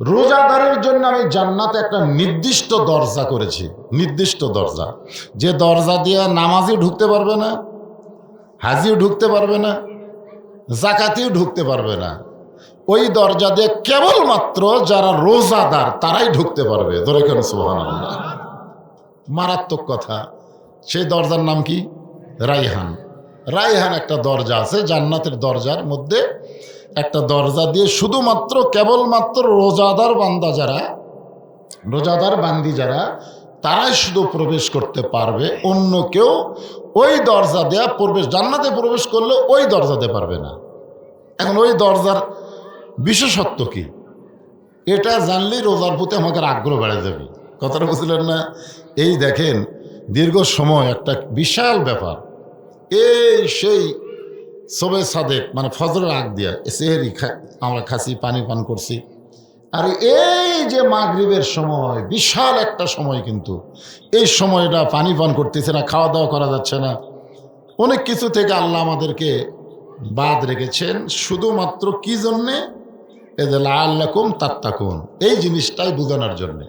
রোজাদারের জন্য আমি জান্নাতে একটা নির্দিষ্ট দরজা করেছি, নির্দিষ্ট দরজা, যে দরজা দিয়ে নামাজিও ঢুকতে পারবে না, হাজিও ঢুকতে পারবে না, জাকাতিও ঢুকতে পারবে না। ওই দরজা দিয়ে কেবলমাত্র যারা রোজাদার তারাই ঢুকতে পারবে। ধরে কেন সুবহানাল্লাহ, মারাত্মক কথা। সেই দরজার নাম কি? রাইহান। রাইহান একটা দরজা আছে জান্নাতের দরজার মধ্যে, একটা দরজা দিয়ে শুধুমাত্র কেবলমাত্র রোজাদার বান্দা যারা, রোজাদার বান্দি যারা, তারাই শুধু প্রবেশ করতে পারবে। অন্য কেউ ওই দরজা দেয়া প্রবেশ, জান্নাতে প্রবেশ করলে ওই দরজাতে পারবে না। এখন ওই দরজার বিশেষত্ব কি, এটা জানলেই রোজার প্রতি আমাকে আগ্রহ বেড়ে যাবে। কথাটা বুঝলেন না? এই দেখেন, দীর্ঘ সময় একটা বিশাল ব্যাপার, এই সেই সবে সাদেক মানে ফজরের আগ দিয়া সেহেরি আমরা খাসি, পানি পান করছি, আর এই যে মাগরিবের সময় বিশাল একটা সময়, কিন্তু এই সময়টা পানি পান করতেছে না, খাওয়া দাওয়া করা যাচ্ছে না, অনেক কিছু থেকে আল্লাহ আমাদেরকে বাদ রেখেছেন শুধুমাত্র কি জন্যে? এ যে লাআল্লাকুম তাত্তাকুন, এই জিনিসটাই বোঝানোর জন্যে।